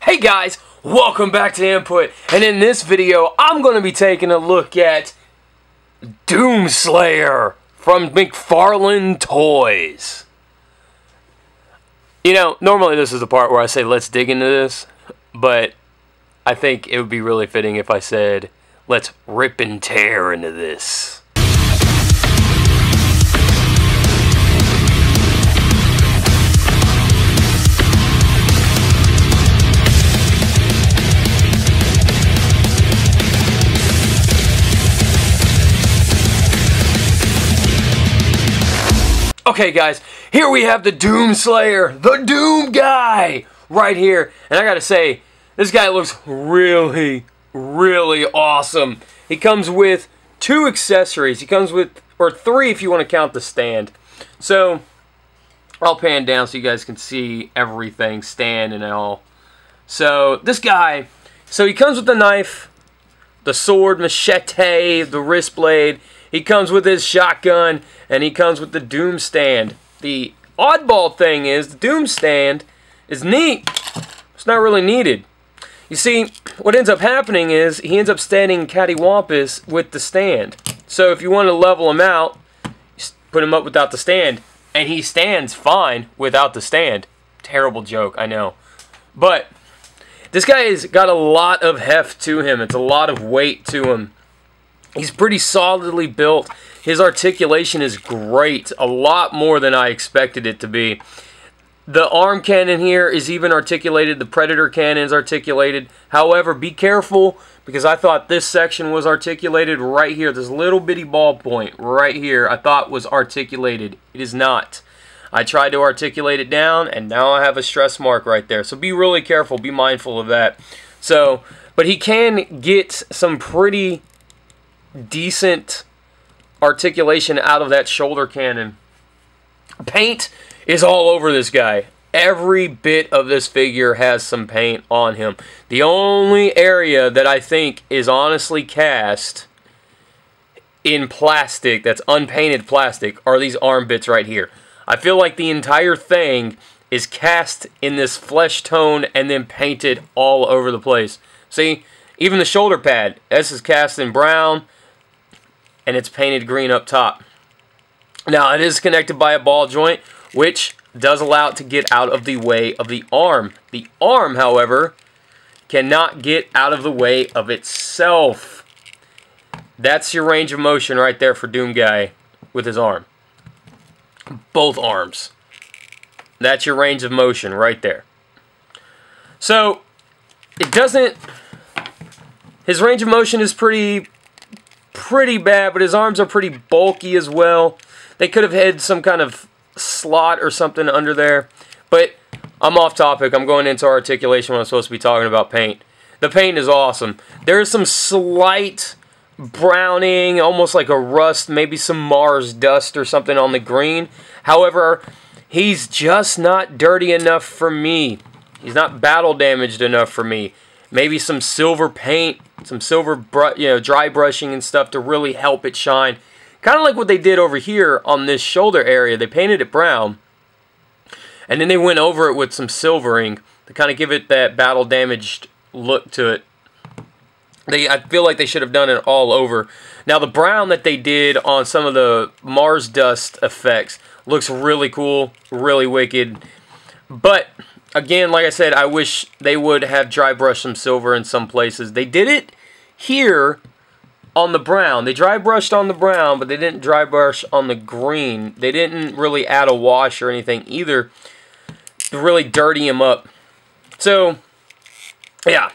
Hey guys, welcome back to Input, and in this video I'm going to be taking a look at Doomslayer from Mcfarlene Toys. You know, normally this is the part where I say let's dig into this, but I think it would be really fitting if I said let's rip and tear into this. Okay guys, here we have the Doomslayer, the Doom guy, right here. And I gotta say, this guy looks really, really awesome. He comes with 2 accessories. He comes with, or 3 if you want to count the stand. So, I'll pan down so you guys can see everything, stand and all. So, this guy, he comes with the knife, the sword, machete, the wrist blade. He comes with his shotgun, and he comes with the Doom stand. The oddball thing is, the Doom stand is neat. It's not really needed. You see, what ends up happening is, he ends up standing cattywampus with the stand. So if you want to level him out, you put him up without the stand, and he stands fine without the stand. Terrible joke, I know. But, this guy has got a lot of heft to him. It's a lot of weight to him. He's pretty solidly built. His articulation is great. A lot more than I expected it to be. The arm cannon here is even articulated. The Predator cannon is articulated. However, be careful, because I thought this section was articulated right here. This little bitty ball point right here I thought was articulated. It is not. I tried to articulate it down, and now I have a stress mark right there. So be really careful. Be mindful of that. So, but he can get some pretty decent articulation out of that shoulder cannon. Paint is all over this guy. Every bit of this figure has some paint on him. The only area that I think is honestly cast in plastic, that's unpainted plastic, are these arm bits right here. I feel like the entire thing is cast in this flesh tone and then painted all over the place. See, even the shoulder pad, this is cast in brown, and it's painted green up top. Now, it is connected by a ball joint, which does allow it to get out of the way of the arm. The arm, however, cannot get out of the way of itself. That's your range of motion right there for Doom Guy with his arm. Both arms. That's your range of motion right there. So, it doesn't... His range of motion is pretty bad, but his arms are pretty bulky as well. They could have had some kind of slot or something under there, but I'm off topic. I'm going into articulation when I'm supposed to be talking about paint. The paint is awesome. There is some slight browning, almost like a rust, maybe some Mars dust or something on the green. However, he's just not dirty enough for me. He's not battle damaged enough for me. Maybe some silver paint, some silver dry brushing and stuff to really help it shine. Kind of like what they did over here on this shoulder area. They painted it brown, and then they went over it with some silvering to kind of give it that battle damaged look to it. I feel like they should have done it all over. Now the brown that they did on some of the Mars dust effects looks really cool, really wicked. But again, like I said, I wish they would have dry brushed some silver in some places. They did it here on the brown. They dry brushed on the brown, but they didn't dry brush on the green. They didn't really add a wash or anything either to really dirty him up. So, yeah.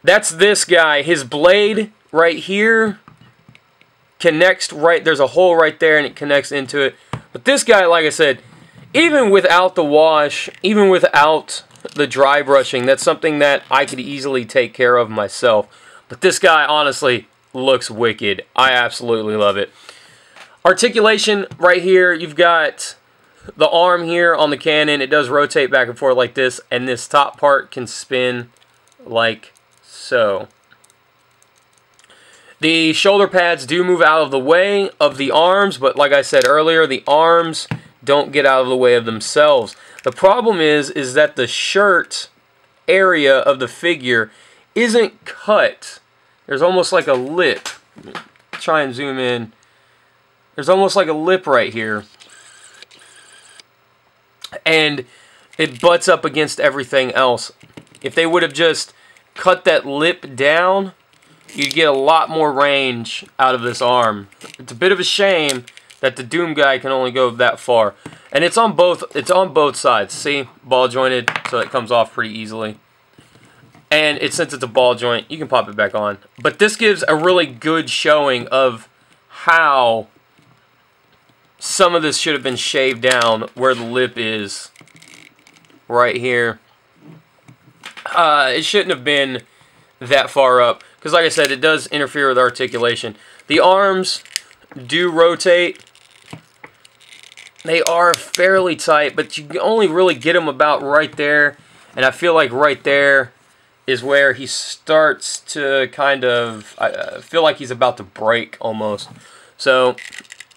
That's this guy. His blade right here connects right, there's a hole right there and it connects into it. But this guy, like I said, even without the wash, even without the dry brushing, that's something that I could easily take care of myself. But this guy, honestly, looks wicked. I absolutely love it. Articulation right here, you've got the arm here on the cannon. It does rotate back and forth like this, and this top part can spin like so. The shoulder pads do move out of the way of the arms, but like I said earlier, the arms don't get out of the way of themselves. The problem is that the shirt area of the figure isn't cut. There's almost like a lip. Try and zoom in. There's almost like a lip right here. And it butts up against everything else. If they would have just cut that lip down, you'd get a lot more range out of this arm. It's a bit of a shame that the Doom guy can only go that far. And it's on both sides. See? Ball jointed, so it comes off pretty easily. And since it's a ball joint, you can pop it back on. But this gives a really good showing of how some of this should have been shaved down where the lip is. Right here. It shouldn't have been that far up. Because like I said, it does interfere with articulation. The arms do rotate. They are fairly tight, but you can only really get them about right there. And I feel like right there is where he starts to kind of, I feel like he's about to break almost. So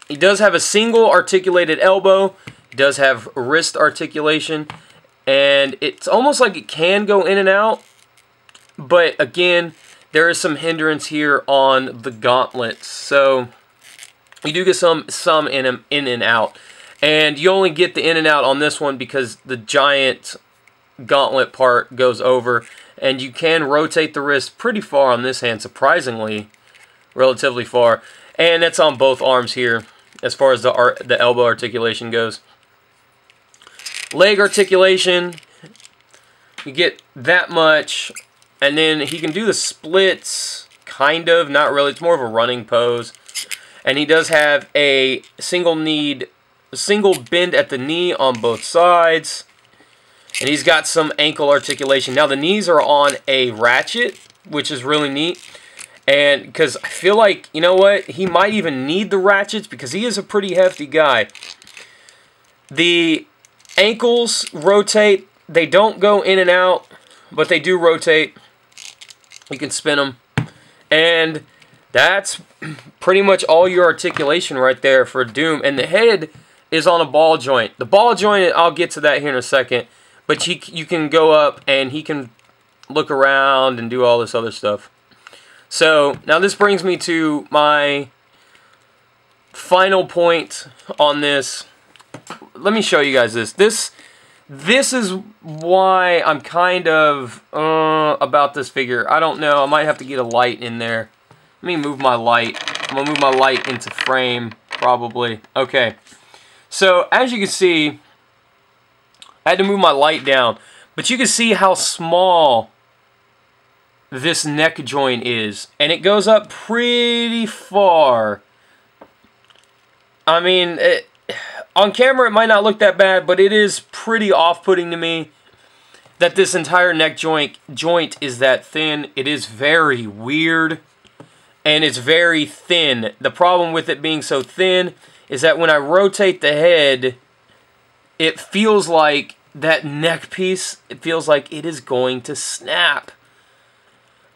he does have a single articulated elbow. He does have wrist articulation. And it's almost like it can go in and out. But again, there is some hindrance here on the gauntlets. So you do get some in and out. And you only get the in and out on this one because the giant gauntlet part goes over. And you can rotate the wrist pretty far on this hand, surprisingly, relatively far. And that's on both arms here, as far as the elbow articulation goes. Leg articulation, you get that much, and then he can do the splits, kind of, not really. It's more of a running pose. And he does have a single bend at the knee on both sides. And he's got some ankle articulation. Now the knees are on a ratchet, which is really neat. And because I feel like, you know what, he might even need the ratchets because he is a pretty hefty guy. The ankles rotate. They don't go in and out, but they do rotate. You can spin them. And that's pretty much all your articulation right there for Doom. And the head is on a ball joint. The ball joint, I'll get to that here in a second. But you can go up and he can look around and do all this other stuff. So, now this brings me to my final point on this. Let me show you guys this. This is why I'm kind of about this figure. I don't know. I might have to get a light in there. Let me move my light. I'm going to move my light into frame, probably. Okay. So, as you can see, I had to move my light down. But you can see how small this neck joint is. And it goes up pretty far. I mean, on camera it might not look that bad, but it is pretty off-putting to me that this entire neck joint is that thin. It is very weird. And it's very thin. The problem with it being so thin is that when I rotate the head, it feels like that neck piece, it feels like it is going to snap.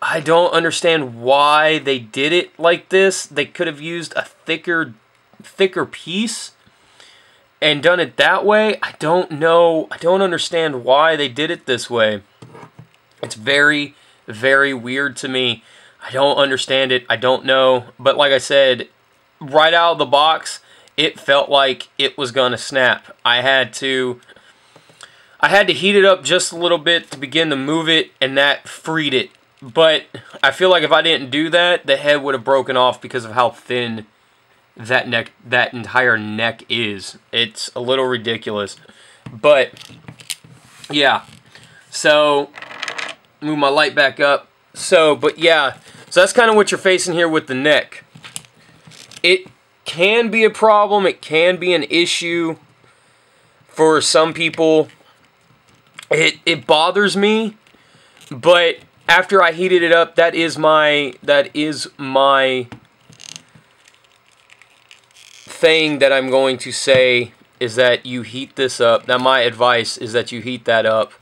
I don't understand why they did it like this. They could have used a thicker piece and done it that way. I don't know. I don't understand why they did it this way. It's very, very weird to me. I don't understand it. I don't know. But like I said, right out of the box, it felt like it was going to snap. I had to heat it up just a little bit to begin to move it, and that freed it. But I feel like if I didn't do that, the head would have broken off because of how thin that entire neck is. It's a little ridiculous. But yeah. So move my light back up. But yeah. So that's kind of what you're facing here with the neck. It can be a problem. It can be an issue for some people. It bothers me, but after I heated it up, that is my thing that I'm going to say is that you heat this up. Now my advice is that you heat that up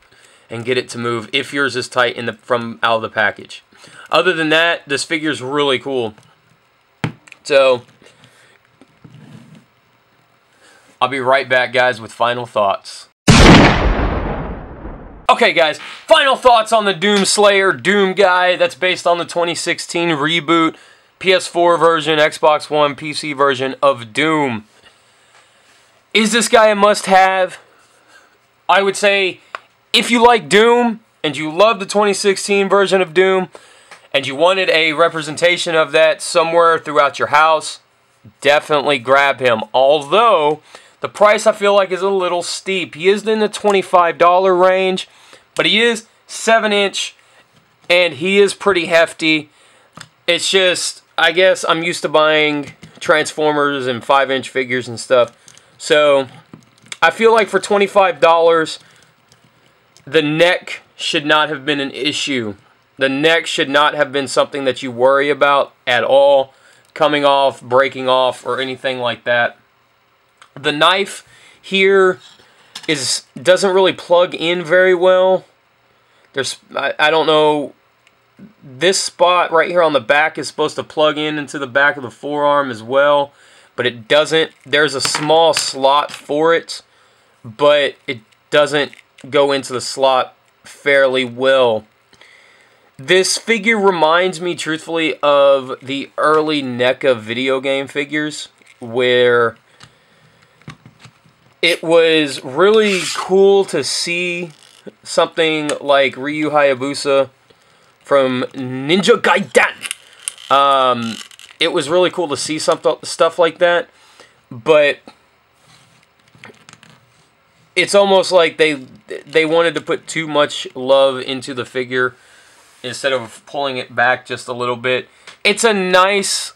and get it to move if yours is tight from out of the package. Other than that, this figure is really cool. So I'll be right back, guys, with final thoughts. Okay, guys, final thoughts on the Doomslayer Doom Guy. That's based on the 2016 reboot, PS4 version, Xbox One, PC version of Doom. Is this guy a must-have? I would say, if you like Doom, and you love the 2016 version of Doom, and you wanted a representation of that somewhere throughout your house, definitely grab him. Although, the price I feel like is a little steep. He is in the $25 range, but he is 7-inch, and he is pretty hefty. It's just, I guess I'm used to buying Transformers and 5-inch figures and stuff. So, I feel like for $25, the neck should not have been an issue. The neck should not have been something that you worry about at all, coming off, breaking off, or anything like that. The knife here doesn't really plug in very well. I don't know, this spot right here on the back is supposed to plug into the back of the forearm as well, but it doesn't. There's a small slot for it, but it doesn't go into the slot fairly well. This figure reminds me, truthfully, of the early NECA video game figures, where it was really cool to see something like Ryu Hayabusa from Ninja Gaiden. It was really cool to see stuff like that, but it's almost like they wanted to put too much love into the figure instead of pulling it back just a little bit. It's a nice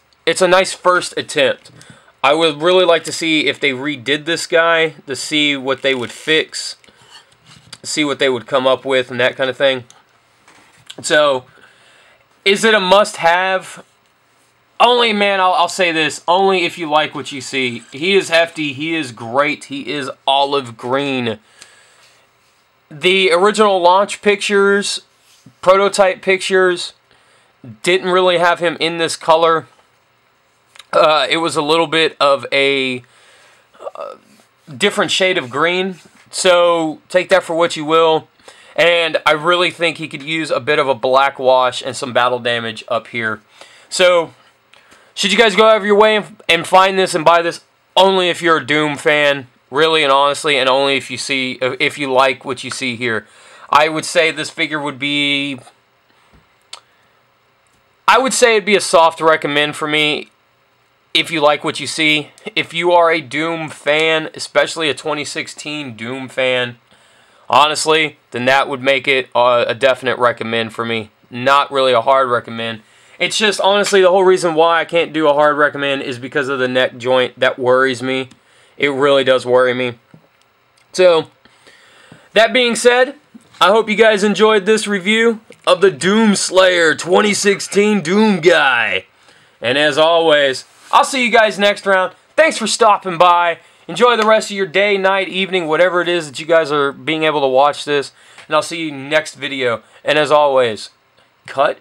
first attempt. I would really like to see if they redid this guy, to see what they would fix, see what they would come up with, and that kind of thing. So, is it a must-have? Only, man, I'll say this, only if you like what you see. He is hefty, he is great, he is olive green. The original launch pictures, prototype pictures, didn't really have him in this color. It was a little bit of a different shade of green, so take that for what you will. And I really think he could use a bit of a black wash and some battle damage up here. So, should you guys go out of your way and find this and buy this? Only if you're a Doom fan, really and honestly, and only if you like what you see here. I would say this figure would be, I would say it'd be a soft recommend for me if you like what you see. If you are a Doom fan, especially a 2016 Doom fan, honestly, then that would make it a definite recommend for me. Not really a hard recommend. It's just, honestly, the whole reason why I can't do a hard recommend is because of the neck joint. That worries me. It really does worry me. So, that being said, I hope you guys enjoyed this review of the Doomslayer 2016 Doom Guy. And as always, I'll see you guys next round. Thanks for stopping by. Enjoy the rest of your day, night, evening, whatever it is that you guys are being able to watch this. And I'll see you next video. And as always, cut.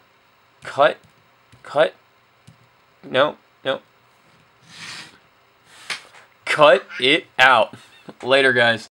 No. Cut it out. Later, guys.